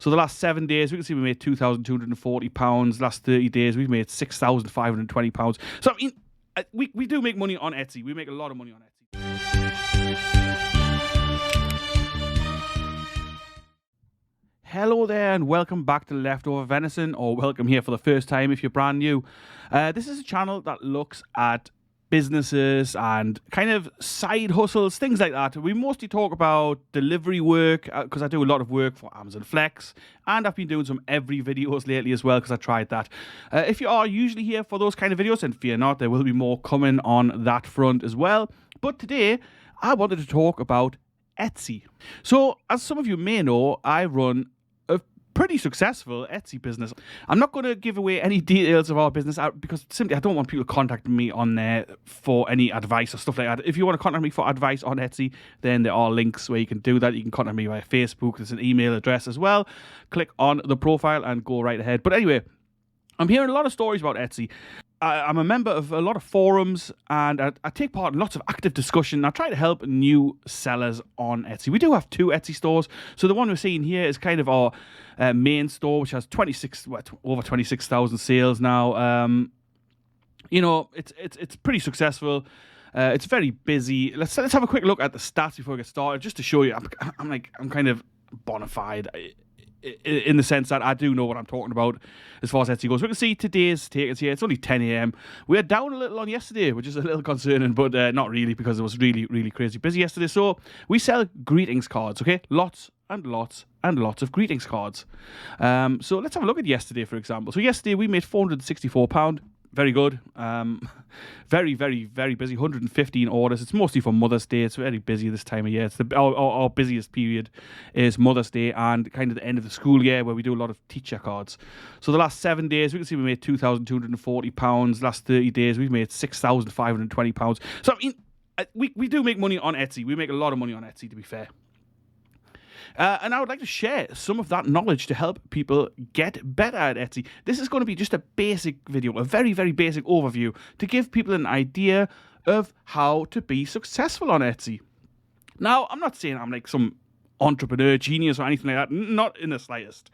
So the last 7 days, we can see we made £2,240. Last 30 days, we've made £6,520. So I mean, we do make money on Etsy. We make a lot of money on Etsy. Hello there and welcome back to Leftover Venison, or welcome here for the first time if you're brand new. This is a channel that looks at businesses and kind of side hustles, things like that. We mostly talk about delivery work because I do a lot of work for Amazon Flex, and I've been doing some every videos lately as well because I tried that. If you are usually here for those kind of videos, then fear not, there will be more coming on that front as well. But today I wanted to talk about Etsy. So as some of you may know, I run a pretty successful Etsy business. I'm not going to give away any details of our business because simply I don't want people contacting me on there for any advice or stuff like that. If you want to contact me for advice on Etsy, then there are links where you can do that. You can contact me via Facebook. There's an email address as well. Click on the profile and go right ahead. But anyway, I'm hearing a lot of stories about Etsy. I'm a member of a lot of forums and I take part in lots of active discussion. I try to help new sellers on Etsy. We do have 2 Etsy stores. So the one we're seeing here is kind of our main store, which has over 26,000 sales now. It's pretty successful. It's very busy. Let's have a quick look at the stats before we get started, just to show you. I'm kind of bona fide in the sense that I do know what I'm talking about as far as Etsy goes. We can see today's takers here. It's only 10 a.m. We are down a little on yesterday, which is a little concerning, but not really, because it was really, really crazy busy yesterday. So we sell greetings cards, okay? Lots and lots and lots of greetings cards. So let's have a look at yesterday, for example. So yesterday we made £464. Very good. Very, very, very busy. 115 orders. It's mostly for Mother's Day. It's very busy this time of year. It's our busiest period is Mother's Day and kind of the end of the school year, where we do a lot of teacher cards. So the last 7 days, we can see we made £2,240. Last 30 days, we've made £6,520. So I mean, we do make money on Etsy. We make a lot of money on Etsy, to be fair. And I would like to share some of that knowledge to help people get better at Etsy. This is going to be just a basic video, a very, very basic overview to give people an idea of how to be successful on Etsy. Now, I'm not saying I'm like some entrepreneur genius or anything like that, not in the slightest.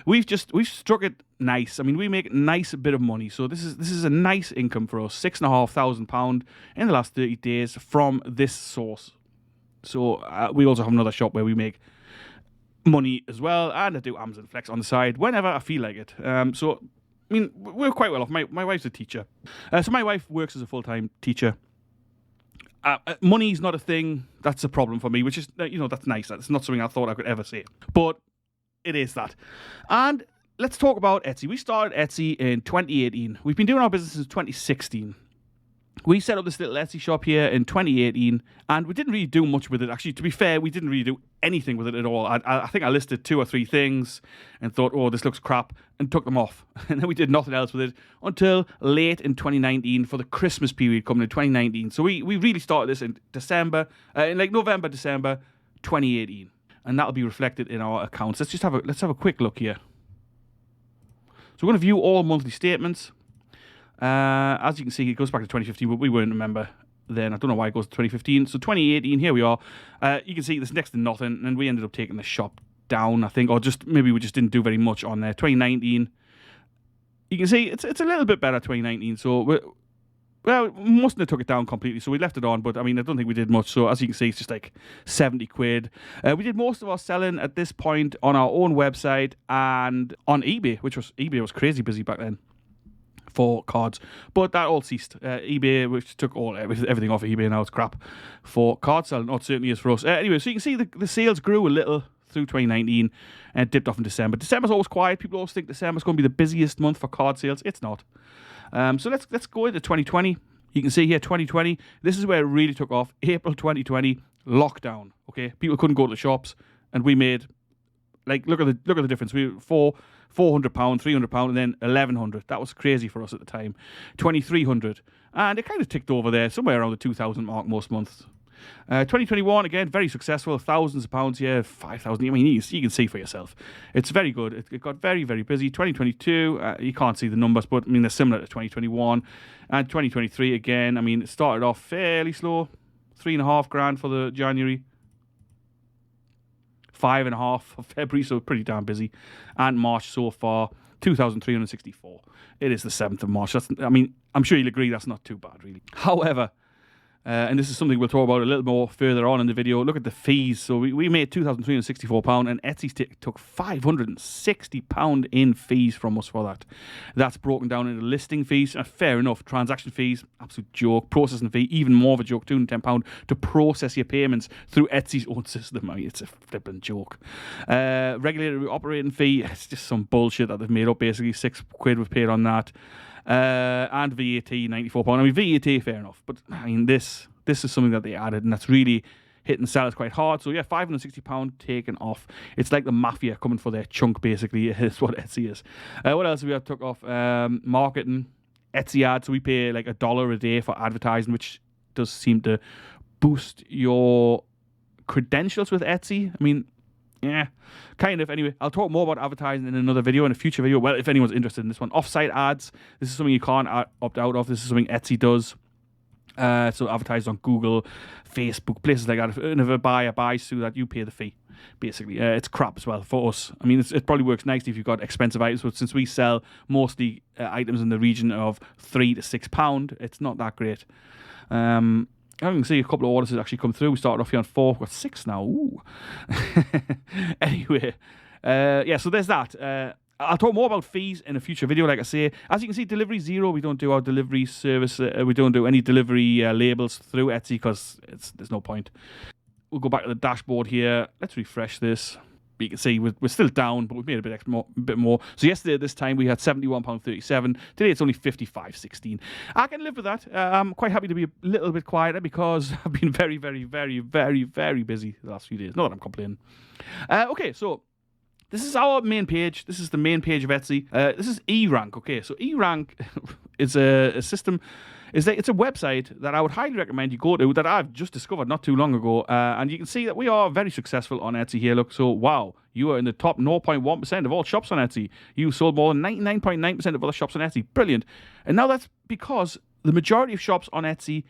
We've struck it nice. I mean, we make a nice bit of money. So this is a nice income for us, £6,500 in the last 30 days from this source. So we also have another shop where we make money as well, and I do Amazon Flex on the side whenever I feel like it. So I mean, we're quite well off. My wife's a teacher, so my wife works as a full-time teacher. Money's not a thing that's a problem for me, which is that's nice. That's not something I thought I could ever say, but it is that. And let's talk about Etsy. We started Etsy in 2018. We've been doing our business since 2016. We set up this little Etsy shop here in 2018, and we didn't really do much with it. Actually, to be fair, we didn't really do anything with it at all. I think I listed 2 or 3 things and thought, oh, this looks crap, and took them off. And then we did nothing else with it until late in 2019 for the Christmas period coming in 2019. So we really started this in December, in like November, December 2018. And that'll be reflected in our accounts. Let's have a quick look here. So we're going to view all monthly statements. As you can see, it goes back to 2015, but we weren't a member then. I don't know why it goes to 2015. So 2018, here we are. You can see there's next to nothing, and we ended up taking the shop down, I think, or just maybe we just didn't do very much on there. 2019, you can see it's a little bit better, 2019. So we mustn't have took it down completely, so we left it on, but I mean, I don't think we did much. So as you can see, it's just like 70 quid. We did most of our selling at this point on our own website and on eBay, eBay was crazy busy back then for cards, but that all ceased. eBay, which took everything off of eBay, now it's crap for card selling. It certainly is for us. Anyway, so you can see the sales grew a little through 2019 and dipped off in December. December's always quiet. People always think December's going to be the busiest month for card sales. It's not. So let's go into 2020. You can see here 2020. This is where it really took off. April 2020, lockdown. Okay, people couldn't go to the shops, and we made look at the difference. We £400, £300, and then £1,100. That was crazy for us at the time. 2,300, and it kind of ticked over there, somewhere around the 2,000 mark most months. 2021, again, very successful. Thousands of pounds here, 5,000. I mean, you can see for yourself. It's very good. It got very, very busy. 2022, you can't see the numbers, but I mean, they're similar to 2021. And 2023, again, I mean, it started off fairly slow. 3,500 for the January. 5.5 of February, so pretty damn busy. And March so far, 2,364. It is the 7th of March. I'm sure you'll agree that's not too bad, really. However, and this is something we'll talk about a little more further on in the video. Look at the fees. So we made £2,364 and Etsy took £560 in fees from us for that. That's broken down into listing fees. Fair enough. Transaction fees, absolute joke. Processing fee, even more of a joke, £210 to process your payments through Etsy's own system. I mean, it's a flipping joke. Regulatory operating fee, it's just some bullshit that they've made up, basically. £6 was paid on that. And VAT, £94. I mean, VAT, fair enough. But, I mean, this is something that they added, and that's really hitting sellers quite hard. So, yeah, £560 taken off. It's like the mafia coming for their chunk, basically, is what Etsy is. What else have we took off? Marketing, Etsy ads. So we pay like $1 a day for advertising, which does seem to boost your credentials with Etsy. I mean, yeah, kind of. Anyway, I'll talk more about advertising in another video, in a future video. Well, if anyone's interested in this one. Off-site ads. This is something you can't opt out of. This is something Etsy does. So advertise on Google, Facebook, places like that. If a buyer buys through that, you pay the fee, basically. It's crap as well for us. I mean, it probably works nicely if you've got expensive items, but since we sell mostly items in the region of £3 to £6, it's not that great. I can see a couple of orders has actually come through. We started off here on 4, we've got 6 now. Ooh. Anyway, yeah, so there's that. I'll talk more about fees in a future video, like I say. As you can see, delivery zero. We don't do our delivery service. We don't do any delivery labels through Etsy because there's no point. We'll go back to the dashboard here. Let's refresh this. You can see we're still down, but we've made a bit more. So yesterday at this time we had £71.37. Today it's only £55.16. I can live with that. I'm quite happy to be a little bit quieter because I've been very, very, very, very, very busy the last few days. Not that I'm complaining. Okay, so this is our main page. This is the main page of Etsy. This is eRank. Okay, so eRank is a system. It's a website that I would highly recommend you go to, that I've just discovered not too long ago. And you can see that we are very successful on Etsy here. Look, so wow, you are in the top 0.1% of all shops on Etsy. You sold more than 99.9% of other shops on Etsy. Brilliant. And now that's because the majority of shops on Etsy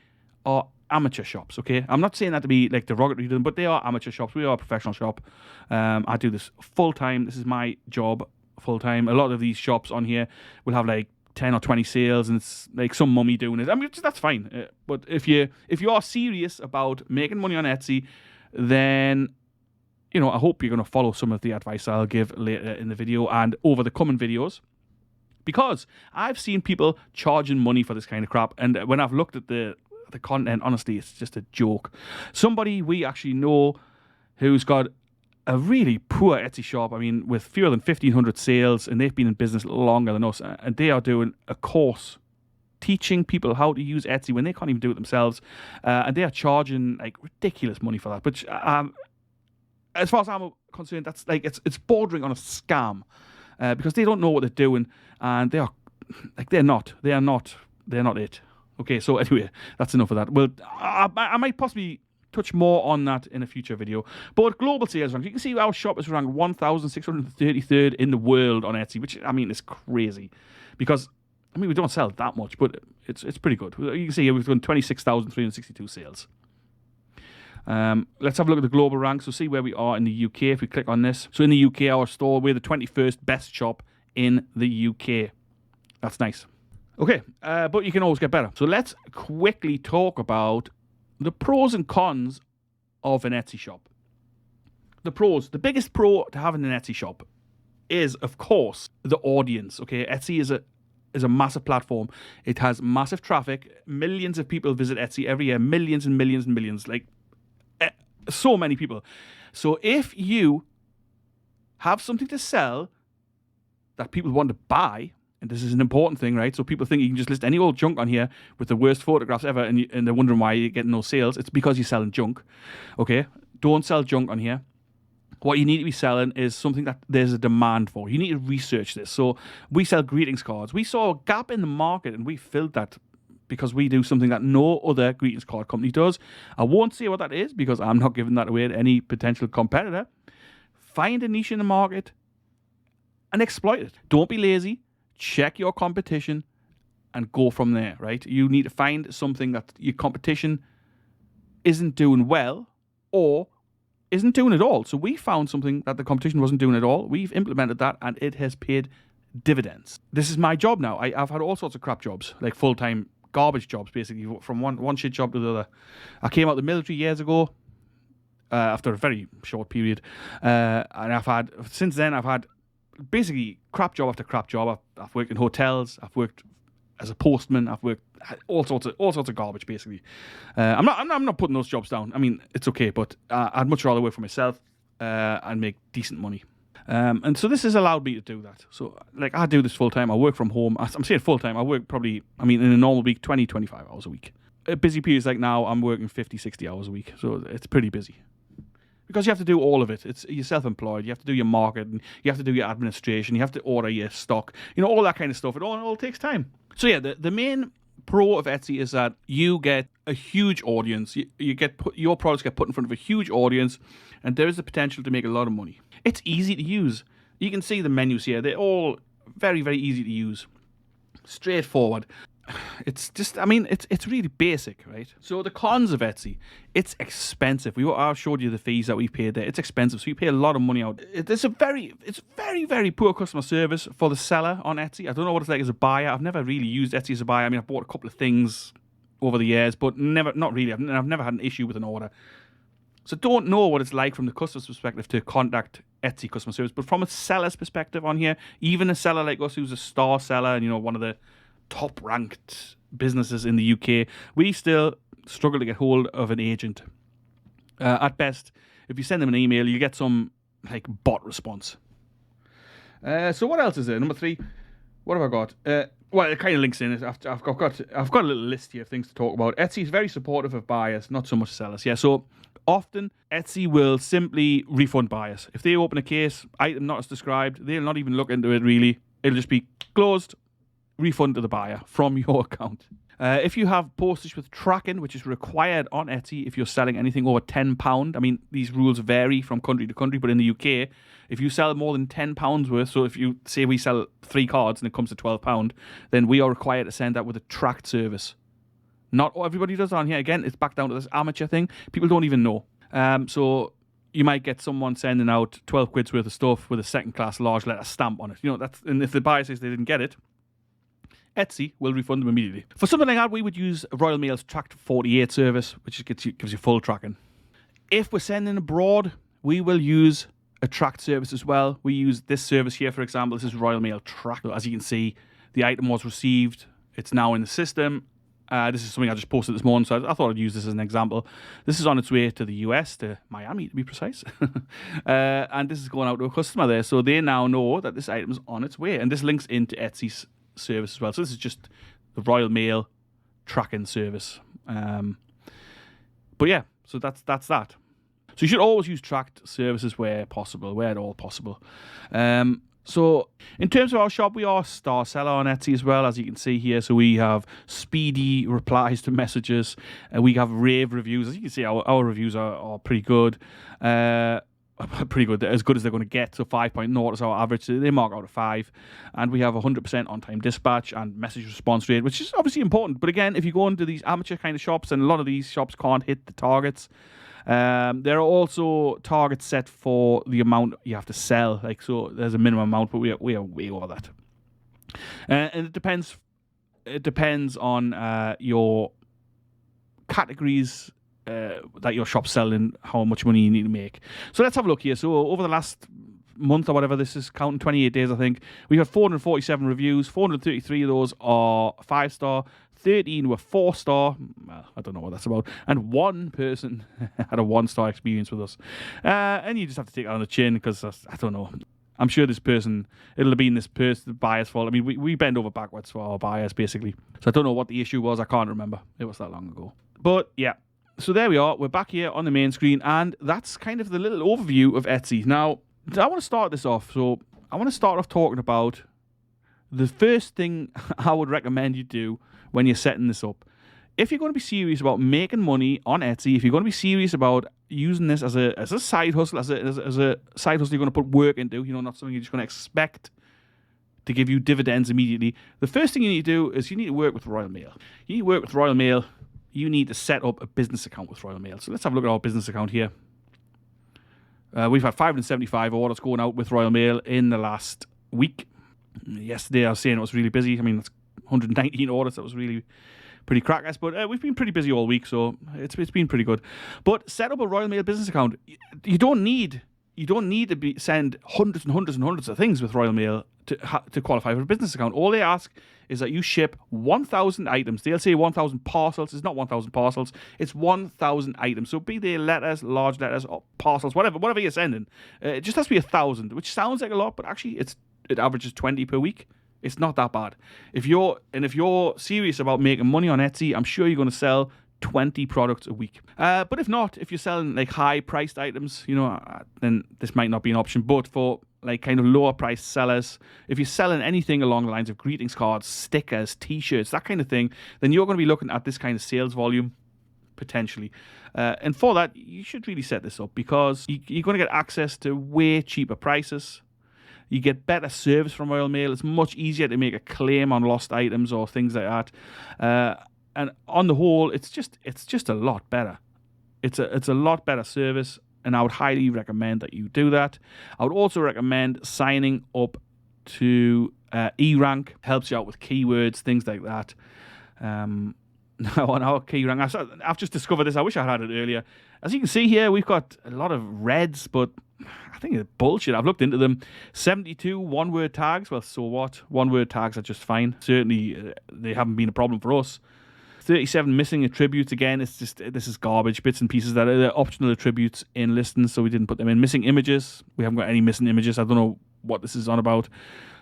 are amateur shops, okay? I'm not saying that to be like derogatory to them, but they are amateur shops. We are a professional shop. I do this full-time. This is my job full-time. A lot of these shops on here will have like 10 or 20 sales, and it's like some mummy doing it. I mean, that's fine. But if you are serious about making money on Etsy, then, you know, I hope you're going to follow some of the advice I'll give later in the video and over the coming videos. Because I've seen people charging money for this kind of crap, and when I've looked at the content, honestly, it's just a joke. Somebody we actually know who's got a really poor Etsy shop, I mean, with fewer than 1,500 sales, and they've been in business longer than us, and they are doing a course teaching people how to use Etsy when they can't even do it themselves, and they are charging like ridiculous money for that. But as far as I'm concerned, that's like it's bordering on a scam, because they don't know what they're doing, and they're not it. Okay, so anyway, that's enough of that. Well, I might possibly touch more on that in a future video. But global sales rank, you can see our shop is ranked 1,633rd in the world on Etsy, which, I mean, is crazy. Because, I mean, we don't sell that much, but it's pretty good. You can see here we've done 26,362 sales. Let's have a look at the global rank. So see where we are in the UK if we click on this. So in the UK, our store, we're the 21st best shop in the UK. That's nice. Okay, but you can always get better. So let's quickly talk about the pros and cons of an Etsy shop. The pros. The biggest pro to having an Etsy shop is, of course, the audience. Okay, Etsy is a massive platform. It has massive traffic. Millions of people visit Etsy every year. Millions and millions and millions. Like, so many people. So if you have something to sell that people want to buy, and this is an important thing, right? So people think you can just list any old junk on here with the worst photographs ever, and they're wondering why you're getting no sales. It's because you're selling junk, okay? Don't sell junk on here. What you need to be selling is something that there's a demand for. You need to research this. So we sell greetings cards. We saw a gap in the market, and we filled that because we do something that no other greetings card company does. I won't say what that is because I'm not giving that away to any potential competitor. Find a niche in the market and exploit it. Don't be lazy. Check your competition and go from there, right? You need to find something that your competition isn't doing well, or isn't doing it all. So we found something that the competition wasn't doing at all. We've implemented that, and it has paid dividends. This is my job now. I've had all sorts of crap jobs, like full-time garbage jobs, basically, from one shit job to the other. I came out of the military years ago, after a very short period, and since then I've had basically crap job after crap job. I've worked in hotels. I've worked as a postman. I've worked all sorts of garbage, basically. I'm not putting those jobs down. I mean, it's okay, but I'd much rather work for myself and make decent money. And so this has allowed me to do that. So, like, I do this full time. I work from home. I'm saying full time. I work probably, in a normal week, 20, 25 hours a week. At busy periods like now, I'm working 50, 60 hours a week. So it's pretty busy. Because you have to do all of it. You're self-employed. You have to do your marketing. You have to do your administration. You have to order your stock. All that kind of stuff. It all takes time. So yeah, the main pro of Etsy is that you get a huge audience. Your products get put in front of a huge audience, and there is the potential to make a lot of money. It's easy to use. You can see the menus here. They're all very, very easy to use. Straightforward. It's just, it's really basic, right? So the cons of Etsy, it's expensive. I showed you the fees that we paid there. It's expensive, so you pay a lot of money out. It's very, very poor customer service for the seller on Etsy. I don't know what it's like as a buyer. I've never really used Etsy as a buyer. I've bought a couple of things over the years, but not really. I've never had an issue with an order. So don't know what it's like from the customer's perspective to contact Etsy customer service. But from a seller's perspective on here, even a seller like us who's a star seller and, one of the top-ranked businesses in the UK, we still struggle to get hold of an agent. At best, if you send them an email, you get some, bot response. So what else is there? Number 3, what have I got? Well, it kind of links in it. I've got a little list here of things to talk about. Etsy is very supportive of buyers, not so much sellers. Yeah, so often Etsy will simply refund buyers. If they open a case, item not as described, they'll not even look into it really. It'll just be closed, refund to the buyer from your account. If you have postage with tracking, which is required on Etsy if you're selling anything over £10, these rules vary from country to country, but in the UK, if you sell more than £10 worth, so if you say we sell 3 cards and it comes to £12, then we are required to send that with a tracked service. Not everybody does on here. Again, it's back down to this amateur thing. People don't even know. So you might get someone sending out 12 quid's worth of stuff with a second-class large letter stamp on it. And if the buyer says they didn't get it, Etsy will refund them immediately. For something like that, we would use Royal Mail's Tracked 48 service, which gives you full tracking. If we're sending abroad, we will use a tracked service as well. We use this service here, for example. This is Royal Mail Tracked. As you can see, the item was received. It's now in the system. This is something I just posted this morning, so I thought I'd use this as an example. This is on its way to the US, to Miami to be precise. And this is going out to a customer there, so they now know that this item is on its way. And this links into Etsy's service as well. So this is just the Royal Mail tracking service. But yeah, so that's that. So you should always use tracked services where at all possible. So in terms of our shop, we are a star seller on Etsy as well, as you can see here. So we have speedy replies to messages. We have rave reviews. As you can see, our reviews are pretty good. Pretty good, as good as they're going to get. So 5.0 is our average. So they mark out of 5. And we have 100% on-time dispatch and message response rate, which is obviously important. But again, if you go into these amateur kind of shops, and a lot of these shops can't hit the targets, there are also targets set for the amount you have to sell. So there's a minimum amount, but we are way over that. And it depends on your categories that your shop's selling, how much money you need to make. So let's have a look here. So over the last month or whatever, this is counting 28 days, I think, we had 447 reviews. 433 of those are 5-star. 13 were 4-star. Well, I don't know what that's about. And one person had a 1-star experience with us. And you just have to take it on the chin, because I don't know. I'm sure it'll have been this person, the buyer's fault. We bend over backwards for our buyers, basically. So I don't know what the issue was. I can't remember. It was that long ago. But yeah. So there we are. We're back here on the main screen, and that's kind of the little overview of Etsy. Now, I want to start this off. So I want to start off talking about the first thing I would recommend you do when you're setting this up. If you're going to be serious about making money on Etsy, if you're going to be serious about using this as a side hustle, as a side hustle you're going to put work into, not something you're just going to expect to give you dividends immediately, the first thing you need to do is you need to work with Royal Mail. You need to work with Royal Mail. You need to set up a business account with Royal Mail. So let's have a look at our business account here. We've had 575 orders going out with Royal Mail in the last week. Yesterday I was saying it was really busy. I mean, it's 119 orders. That was really pretty crackers. But we've been pretty busy all week, so it's been pretty good. But set up a Royal Mail business account. You don't need to send hundreds and hundreds and hundreds of things with Royal Mail to qualify for a business account. All they ask is that you ship 1,000 items. They'll say 1,000 parcels. It's not 1,000 parcels. It's 1,000 items. So be they letters, large letters, or parcels, whatever you're sending. It just has to be 1,000, which sounds like a lot, but actually it averages 20 per week. It's not that bad. If you're serious about making money on Etsy, I'm sure you're going to sell 20 products a week. But if not, if you're selling like high priced items, then this might not be an option. But for like kind of lower priced sellers, if you're selling anything along the lines of greetings cards, stickers, t-shirts, that kind of thing, then you're going to be looking at this kind of sales volume potentially. And for that, you should really set this up because you're going to get access to way cheaper prices. You get better service from Royal Mail. It's much easier to make a claim on lost items or things like that. And on the whole, it's just a lot better. It's a lot better service, and I would highly recommend that you do that. I would also recommend signing up to eRank. Helps you out with keywords, things like that. Now on our keyrank, I've just discovered this. I wish I had it earlier. As you can see here, we've got a lot of reds, but I think it's bullshit. I've looked into them. 72 one-word tags. Well, so what? One-word tags are just fine. Certainly, they haven't been a problem for us. 37 missing attributes. Again, this is garbage. Bits and pieces that are optional attributes in listings, so we didn't put them in. Missing images. We haven't got any missing images. I don't know what this is on about.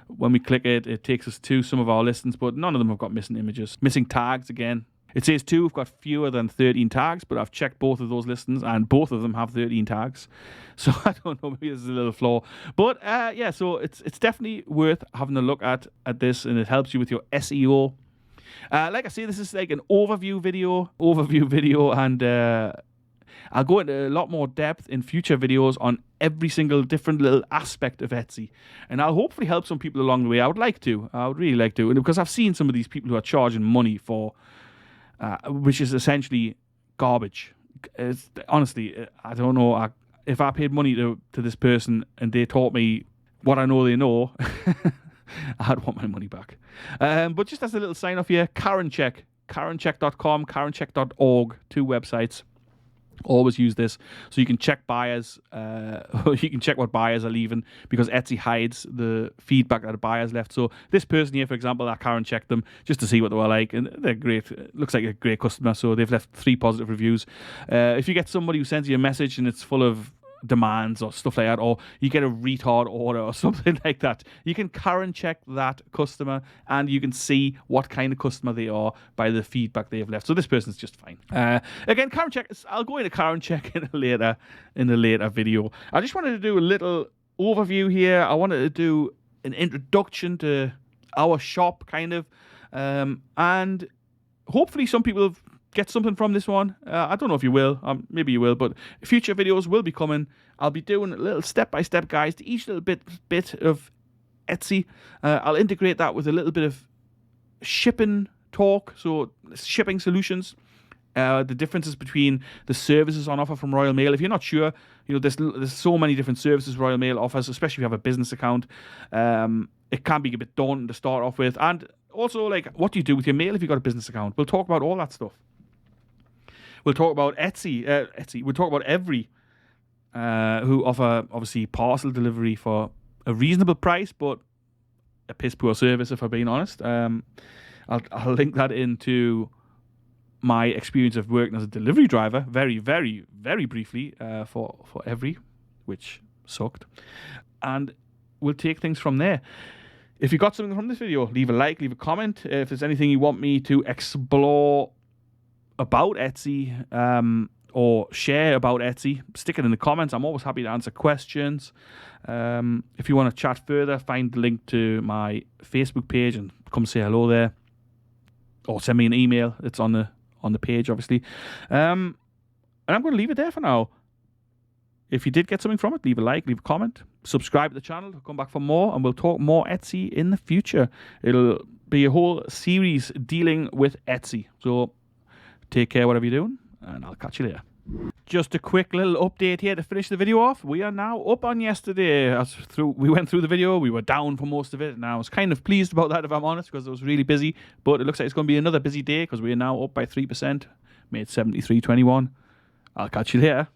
When we click it, it takes us to some of our listings, but none of them have got missing images. Missing tags again. It says 2, we've got fewer than 13 tags, but I've checked both of those listings, and both of them have 13 tags. So I don't know, maybe this is a little flaw. But yeah, so it's definitely worth having a look at this, and it helps you with your SEO. Like I say, this is like an overview video, and I'll go into a lot more depth in future videos on every single different little aspect of Etsy, and I'll hopefully help some people along the way. I would really like to, and because I've seen some of these people who are charging money for, which is essentially garbage. Honestly, I don't know. If I paid money to this person and they taught me what I know they know, I'd want my money back. But just as a little sign off here, KarenCheck, KarenCheck.com, KarenCheck.org, 2 websites. Always use this so you can check buyers. You can check what buyers are leaving, because Etsy hides the feedback that the buyers left. So this person here, for example, I Karen checked them just to see what they were like, and they're great. It looks like a great customer. So they've left 3 positive reviews. If you get somebody who sends you a message and it's full of demands or stuff like that, or you get a retard order or something like that, you can Karen check that customer, and you can see what kind of customer they are by the feedback they have left. So this person's just fine. Again, Karen check. I'll go into Karen check in a later video. I just wanted to do a little overview here. I wanted to do an introduction to our shop, kind of, and hopefully some people get something from this one. I don't know if you will. Maybe you will, but future videos will be coming. I'll be doing little step-by-step guides to each little bit of Etsy. I'll integrate that with a little bit of shipping talk, so shipping solutions. The differences between the services on offer from Royal Mail. If you're not sure, there's so many different services Royal Mail offers, especially if you have a business account. It can be a bit daunting to start off with. And also, like, what do you do with your mail if you've got a business account? We'll talk about all that stuff. We'll talk about Etsy. We'll talk about Every, who offer, obviously, parcel delivery for a reasonable price, but a piss poor service, if I'm being honest. I'll link that into my experience of working as a delivery driver very, very, very briefly for Every, which sucked. And we'll take things from there. If you got something from this video, leave a like, leave a comment. If there's anything you want me to explore about Etsy or share about Etsy, stick it in the comments. I'm always happy to answer questions. If you want to chat further, find the link to my Facebook page and come say hello there, or send me an email. It's on the page, obviously. And I'm going to leave it there for now. If you did get something from it, leave a like, leave a comment, subscribe to the channel, come back for more, and we'll talk more Etsy in the future. It'll be a whole series dealing with Etsy. So take care, whatever you're doing, and I'll catch you later. Just a quick little update here to finish the video off. We are now up on yesterday. We went through the video. We were down for most of it, and I was kind of pleased about that, if I'm honest, because it was really busy. But it looks like it's going to be another busy day because we are now up by 3%. Made 73.21. I'll catch you later.